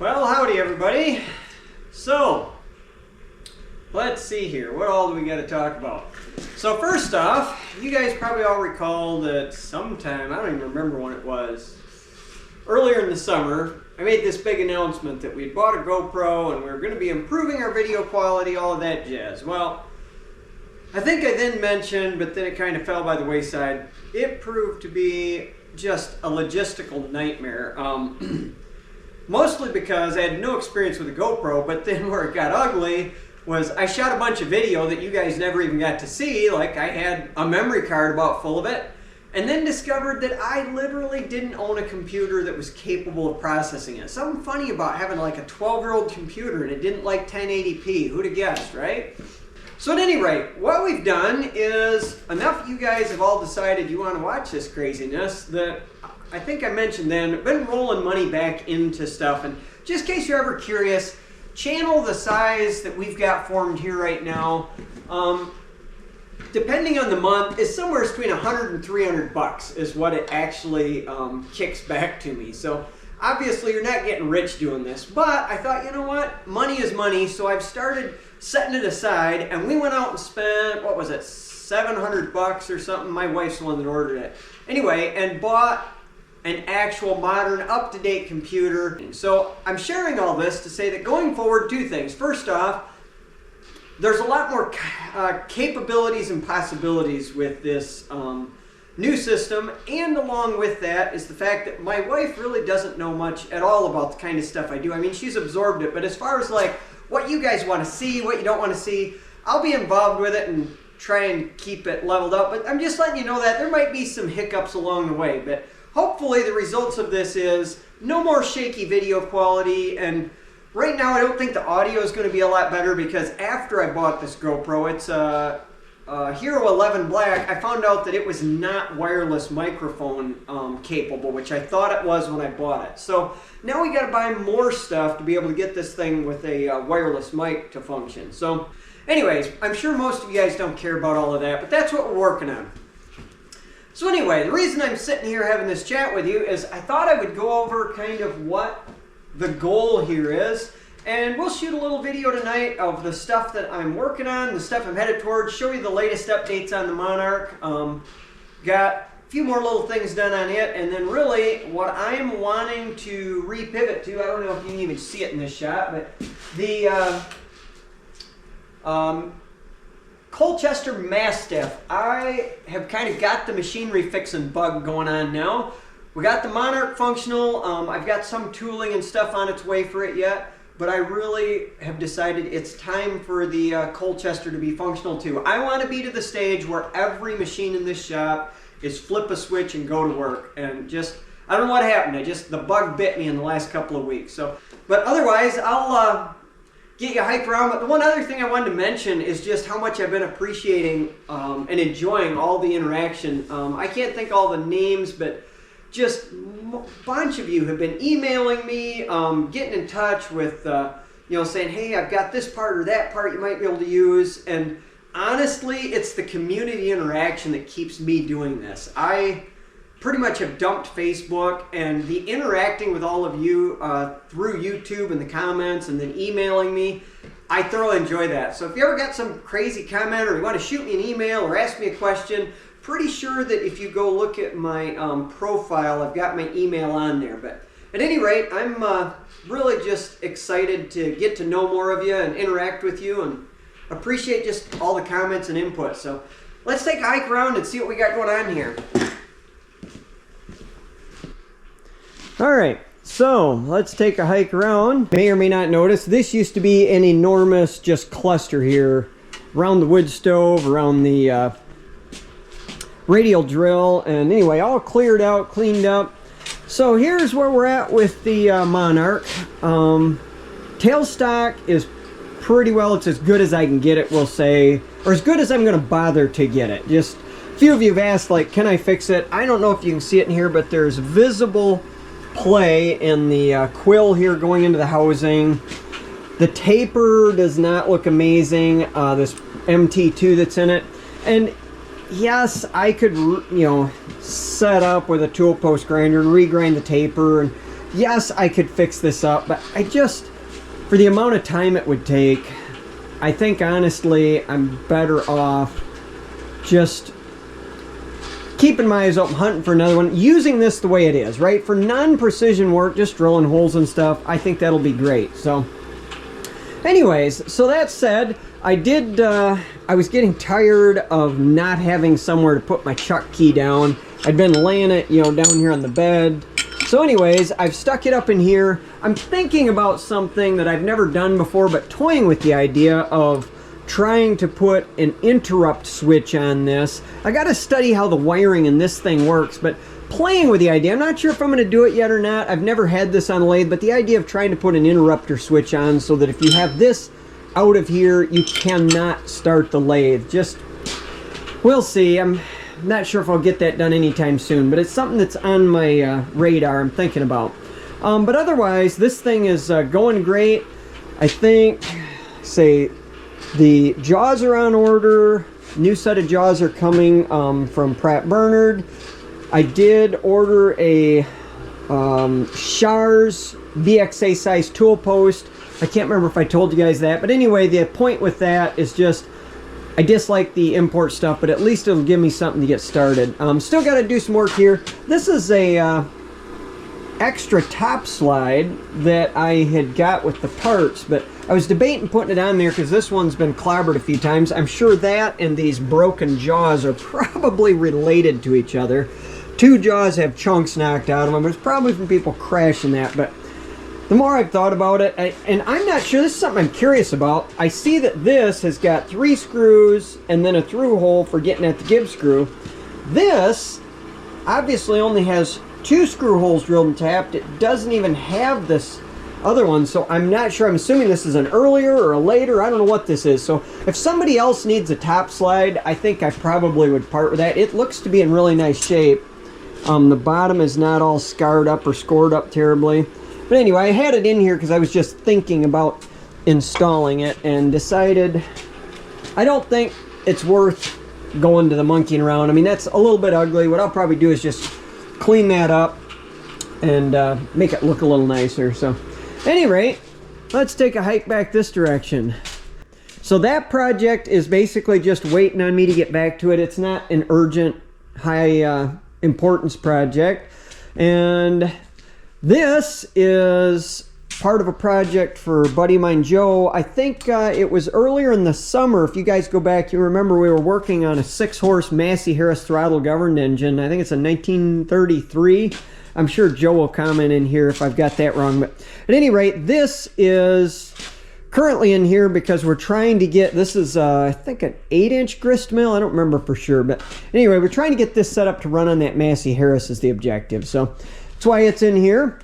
Well, howdy everybody. So, let's see here. What all do we got to talk about? So first off, you guys probably all recall that sometime, I don't even remember when it was, earlier in the summer, I made this big announcement that we'd bought a GoPro and we were going to be improving our video quality, all of that jazz. Well, I think I then mentioned, but then it kind of fell by the wayside, it proved to be just a logistical nightmare. Mostly because I had no experience with a GoPro, but then where it got ugly was I shot a bunch of video that you guys never even got to see. Like I had a memory card about full of it, and then discovered that I literally didn't own a computer that was capable of processing it. Something funny about having like a 12-year-old computer and it didn't like 1080p. Who'd have guessed, right? So at any rate, what we've done is, enough of you guys have all decided you want to watch this craziness that I think I mentioned then, I've been rolling money back into stuff. And just in case you're ever curious, channel the size that we've got formed here right now, depending on the month, is somewhere between 100 and 300 bucks is what it actually kicks back to me. So obviously you're not getting rich doing this, but I thought, you know what, money is money, so I've started setting it aside, and we went out and spent, what was it, 700 bucks or something? My wife's the one that ordered it. Anyway, and bought an actual modern, up-to-date computer. So I'm sharing all this to say that going forward, two things. First off, there's a lot more capabilities and possibilities with this new system, and along with that is the fact that my wife really doesn't know much at all about the kind of stuff I do. I mean, she's absorbed it, but as far as like what you guys want to see, what you don't want to see, I'll be involved with it and try and keep it leveled up. But I'm just letting you know that there might be some hiccups along the way, but hopefully the results of this is no more shaky video quality. And right now I don't think the audio is going to be a lot better, because after I bought this GoPro, it's a Hero 11 Black, I found out that it was not wireless microphone capable, which I thought it was when I bought it. So now we got to buy more stuff to be able to get this thing with a wireless mic to function. So anyways, I'm sure most of you guys don't care about all of that, but that's what we're working on. So anyway, the reason I'm sitting here having this chat with you is I thought I would go over kind of what the goal here is, and we'll shoot a little video tonight of the stuff that I'm working on, the stuff I'm headed towards, show you the latest updates on the Monarch. Got a few more little things done on it, and then really what I'm wanting to repivot to, I don't know if you can even see it in this shot, but the Colchester Mastiff. I have kind of got the machinery fixing bug going on now. We got the Monarch functional. I've got some tooling and stuff on its way for it yet, but I really have decided it's time for the Colchester to be functional too. I want to be to the stage where every machine in this shop is flip a switch and go to work. And just, I don't know what happened. The bug bit me in the last couple of weeks. So, but otherwise, I'll get you hyped around. But the one other thing I wanted to mention is just how much I've been appreciating and enjoying all the interaction. I can't think all the names, but just a bunch of you have been emailing me, getting in touch with, saying, hey, I've got this part or that part you might be able to use. And honestly, it's the community interaction that keeps me doing this. I pretty much have dumped Facebook, and the interacting with all of you through YouTube and the comments and then emailing me, I thoroughly enjoy that. So if you ever got some crazy comment or you want to shoot me an email or ask me a question, pretty sure that if you go look at my profile, I've got my email on there. But at any rate, I'm really just excited to get to know more of you and interact with you, and appreciate just all the comments and input. So let's take a hike around and see what we got going on here. All right, so let's take a hike around. May or may not notice, this used to be an enormous just cluster here around the wood stove, around the radial drill, and anyway, all cleared out, cleaned up. So here's where we're at with the Monarch. Tailstock is pretty well, it's as good as I can get it, we'll say, or as good as I'm going to bother to get it. Just a few of you have asked, like, can I fix it? I don't know if you can see it in here, but there's visible play in the quill here going into the housing. The taper does not look amazing, this MT2 that's in it. And yes, I could, set up with a tool post grinder and regrind the taper and yes, I could fix this up, but I just, for the amount of time it would take, I think honestly I'm better off just keeping my eyes open, hunting for another one, using this the way it is, right? For non-precision work, just drilling holes and stuff, I think that'll be great. So anyways, so that said, I was getting tired of not having somewhere to put my chuck key down. I'd been laying it, you know, down here on the bed. So anyways, I've stuck it up in here. I'm thinking about something that I've never done before, but toying with the idea of trying to put an interrupt switch on this. I got to study how the wiring in this thing works, but playing with the idea. I'm not sure if I'm going to do it yet or not. I've never had this on a lathe, but the idea of trying to put an interrupter switch on so that if you have this out of here, you cannot start the lathe. Just, we'll see. I'm not sure if I'll get that done anytime soon, but it's something that's on my radar I'm thinking about. But otherwise, this thing is going great. I think, say, the jaws are on order. New set of jaws are coming from Pratt Bernard. I did order a Schar's BXA size tool post. I can't remember if I told you guys that, but anyway, the point with that is just I dislike the import stuff, but at least it'll give me something to get started. Still got to do some work here. This is a extra top slide that I had got with the parts, but I was debating putting it on there because this one's been clobbered a few times. I'm sure that and these broken jaws are probably related to each other. Two jaws have chunks knocked out of them. It's probably from people crashing that, but the more I've thought about it, and I'm not sure, this is something I'm curious about. I see that this has got 3 screws and then a through hole for getting at the gib screw. This obviously only has 2 screw holes drilled and tapped. It doesn't even have this other one, so I'm not sure. I'm assuming this is an earlier or a later. I don't know what this is. So if somebody else needs a top slide, I think I probably would part with that. It looks to be in really nice shape. The bottom is not all scarred up or scored up terribly. But anyway, I had it in here because I was just thinking about installing it and decided I don't think it's worth going to the monkeying around. I mean, that's a little bit ugly. What I'll probably do is just clean that up and make it look a little nicer. So at any rate, let's take a hike back this direction. So that project is basically just waiting on me to get back to it. It's not an urgent, high importance project. And this is part of a project for a buddy of mine, Joe. I think it was earlier in the summer. If you guys go back, you remember we were working on a 6-horse Massey Harris throttle governed engine. I think it's a 1933. I'm sure Joe will comment in here if I've got that wrong. But at any rate, this is currently in here because we're trying to get, this is I think an 8-inch grist mill. I don't remember for sure. But anyway, we're trying to get this set up to run on that Massey Harris is the objective. So that's why it's in here.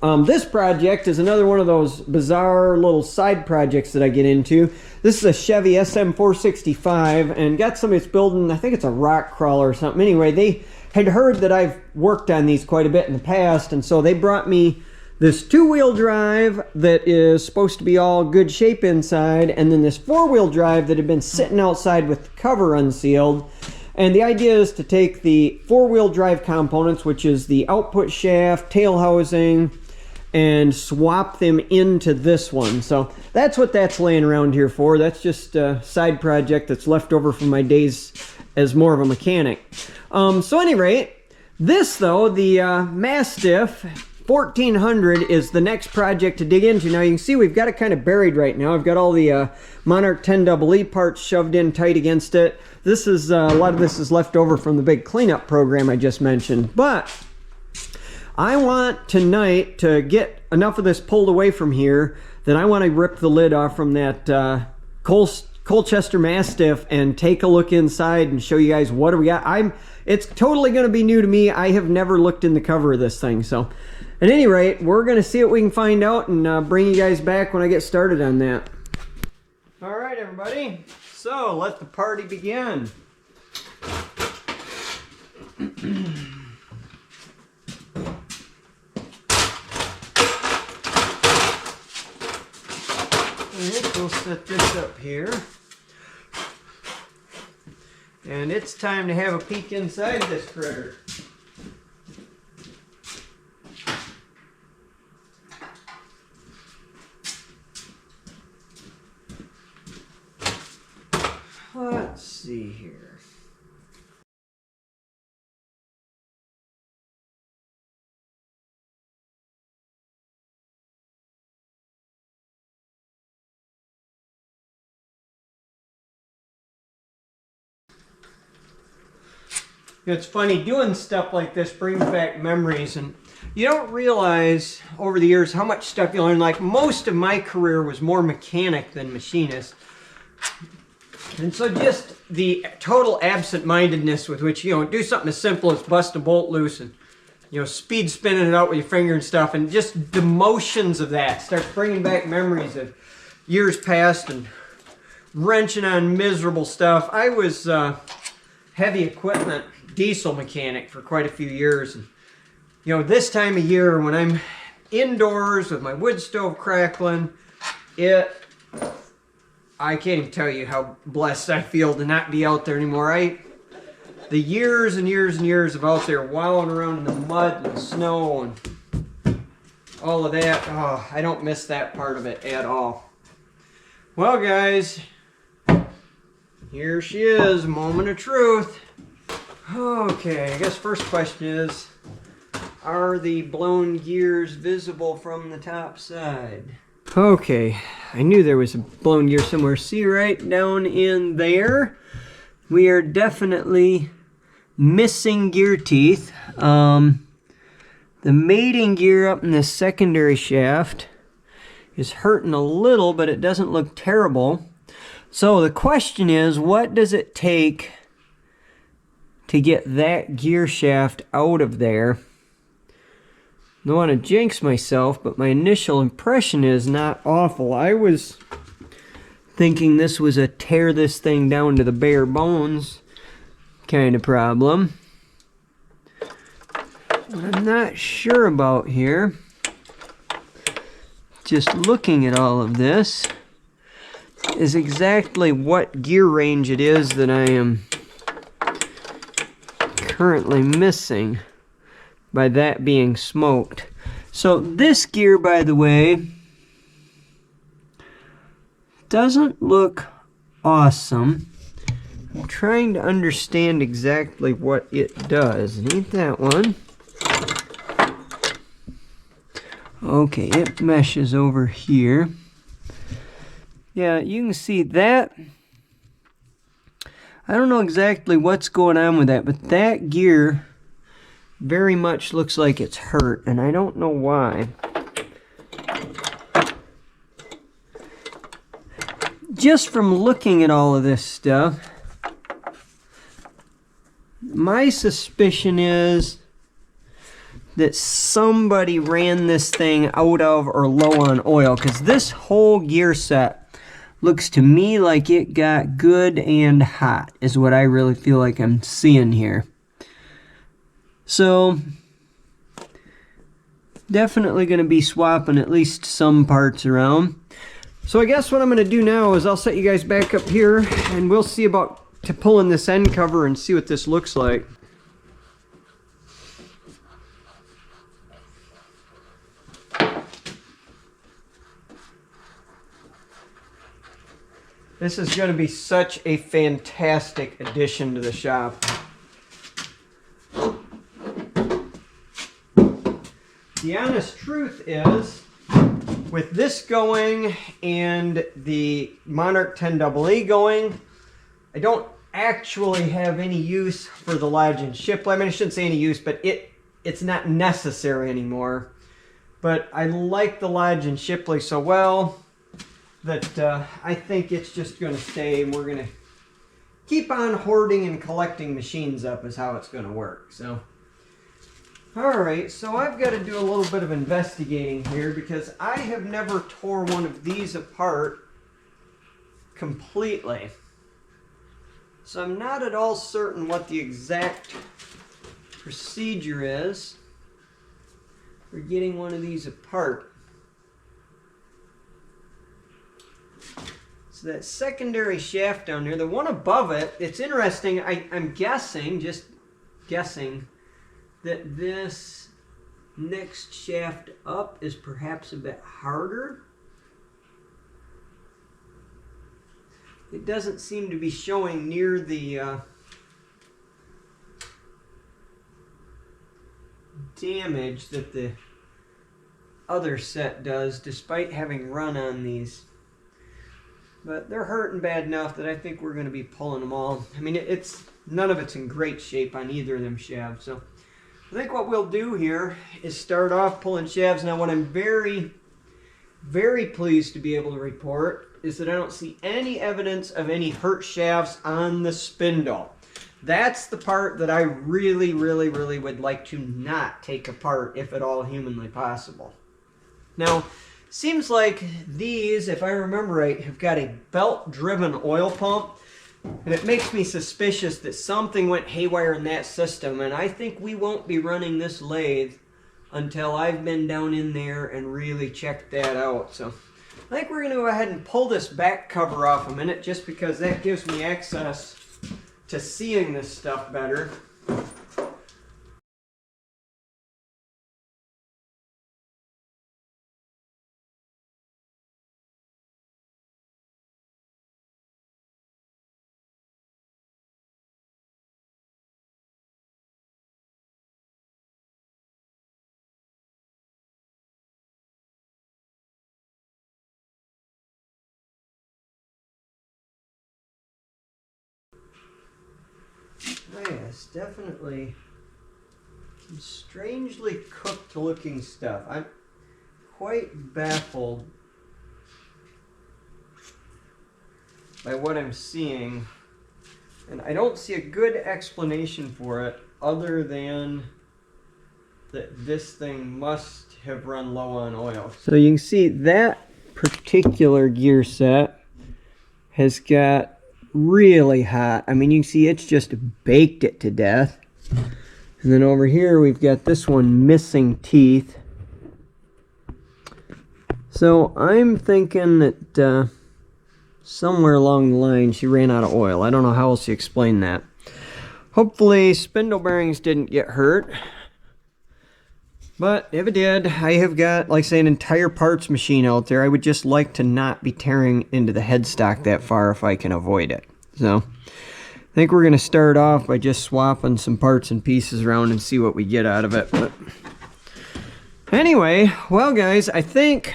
This project is another one of those bizarre little side projects that I get into. This is a Chevy SM465 and got somebody that's building, I think it's a rock crawler or something. Anyway, they had heard that I've worked on these quite a bit in the past, and so they brought me this 2-wheel drive that is supposed to be all good shape inside, and then this 4-wheel drive that had been sitting outside with the cover unsealed. And the idea is to take the 4-wheel drive components, which is the output shaft, tail housing, and swap them into this one. So that's what that's laying around here for. That's just a side project that's left over from my days as more of a mechanic. So at any rate, this though, the Mastiff 1400 is the next project to dig into. Now you can see we've got it kind of buried right now. I've got all the Monarch 10EE parts shoved in tight against it. This is a lot of this is left over from the big cleanup program I just mentioned. But I want tonight to get enough of this pulled away from here that I want to rip the lid off from that Colchester Mastiff and take a look inside and show you guys what do we got. It's totally going to be new to me. I have never looked in the cover of this thing. So at any rate, we're going to see what we can find out and bring you guys back when I get started on that. All right, everybody. So let the party begin. We'll set this up here. And it's time to have a peek inside this critter. see here. It's funny, doing stuff like this brings back memories, and you don't realize over the years how much stuff you learn. Like, most of my career was more mechanic than machinist. And so just the total absent-mindedness with which, do something as simple as bust a bolt loose and, speed spinning it out with your finger and stuff, and just the motions of that starts bringing back memories of years past and wrenching on miserable stuff. I was heavy equipment diesel mechanic for quite a few years, and this time of year when I'm indoors with my wood stove crackling, I can't even tell you how blessed I feel to not be out there anymore. The years and years and years of out there wallowing around in the mud and snow and all of that, I don't miss that part of it at all. Well, guys, here she is, moment of truth. Okay, I guess first question is, are the blown gears visible from the top side? Okay, I knew there was a blown gear somewhere. See right down in there? We are definitely missing gear teeth. The mating gear up in the secondary shaft is hurting a little, but it doesn't look terrible. So the question is, what does it take to get that gear shaft out of there? I don't want to jinx myself, but my initial impression is not awful. I was thinking this was a tear this thing down to the bare bones kind of problem. What I'm not sure about here, just looking at all of this, is exactly what gear range it is that I am currently missing by that being smoked. So this gear, by the way, doesn't look awesome. I'm trying to understand exactly what it does. It ain't that one. Okay, it meshes over here. Yeah, you can see that. I don't know exactly what's going on with that, but that gear very much looks like it's hurt, and I don't know why. Just from looking at all of this stuff, my suspicion is that somebody ran this thing out of or low on oil, because this whole gear set looks to me like it got good and hot, is what I really feel like I'm seeing here. So, definitely going to be swapping at least some parts around. So I guess what I'm going to do now is I'll set you guys back up here, and we'll see about pulling this end cover and see what this looks like. This is going to be such a fantastic addition to the shop. The honest truth is, with this going and the Monarch 10EE going, I don't actually have any use for the Lathe and ship. I mean, I shouldn't say any use, but it's not necessary anymore. But I like the Lathe and Shipley so well that I think it's just going to stay, and we're going to keep on hoarding and collecting machines up is how it's going to work. So, alright, so I've got to do a little bit of investigating here, because I have never tore one of these apart completely. So I'm not at all certain what the exact procedure is for getting one of these apart. So that secondary shaft down there, the one above it, it's interesting, I'm guessing, just guessing, that this next shaft up is perhaps a bit harder. it doesn't seem to be showing near the damage that the other set does, despite having run on these. But they're hurting bad enough that I think we're going to be pulling them all. I mean, it's none of it's in great shape on either of them shafts. So I think what we'll do here is start off pulling shafts. Now, what I'm very, very pleased to be able to report is that I don't see any evidence of any hurt shafts on the spindle. That's the part that I really, really, really would like to not take apart, if at all humanly possible. Now, seems like these, if I remember right, have got a belt-driven oil pump, and it makes me suspicious that something went haywire in that system, and I think we won't be running this lathe until I've been down in there and really checked that out. So I think we're going to go ahead and pull this back cover off a minute, just because that gives me access to seeing this stuff better. Oh yes, definitely some strangely cooked looking stuff. I'm quite baffled by what I'm seeing, and I don't see a good explanation for it other than that this thing must have run low on oil. So you can see that particular gear set has got really hot. I mean, you can see it's just baked it to death. And then over here we've got this one missing teeth. So I'm thinking that somewhere along the line she ran out of oil. I don't know how else to explain that. Hopefully spindle bearings didn't get hurt. But if it did, I have got, like I say, an entire parts machine out there. I would just like to not be tearing into the headstock that far if I can avoid it. So I think we're going to start off by just swapping some parts and pieces around and see what we get out of it. But anyway, well guys, I think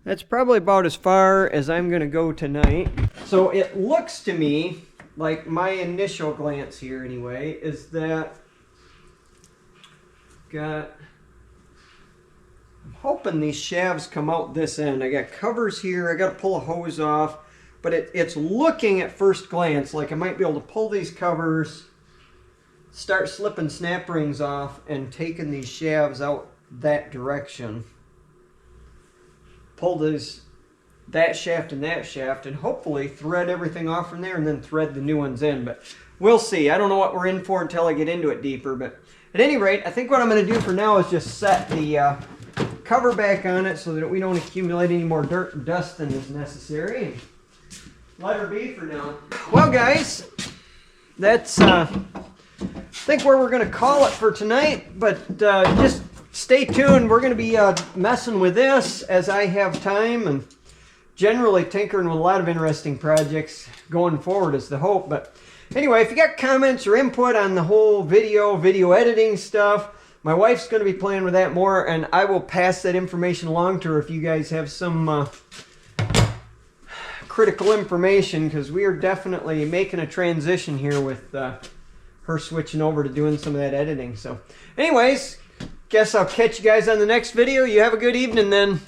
that's probably about as far as I'm going to go tonight. So it looks to me like my initial glance here anyway is that I'm hoping these shafts come out this end. I got covers here. I got to pull a hose off, but it's looking at first glance like I might be able to pull these covers, start slipping snap rings off, and taking these shafts out that direction. Pull that shaft, and hopefully thread everything off from there and then thread the new ones in. But we'll see. I don't know what we're in for until I get into it deeper. But at any rate, I think what I'm going to do for now is just set the cover back on it so that we don't accumulate any more dirt and dust than is necessary. And let her be for now. Well, guys, that's I think where we're going to call it for tonight. But just stay tuned. We're going to be messing with this as I have time, and generally tinkering with a lot of interesting projects going forward is the hope. But anyway, if you got comments or input on the whole video editing stuff, my wife's going to be playing with that more, and I will pass that information along to her if you guys have some critical information, because we are definitely making a transition here with her switching over to doing some of that editing. So anyways, guess I'll catch you guys on the next video. You have a good evening then.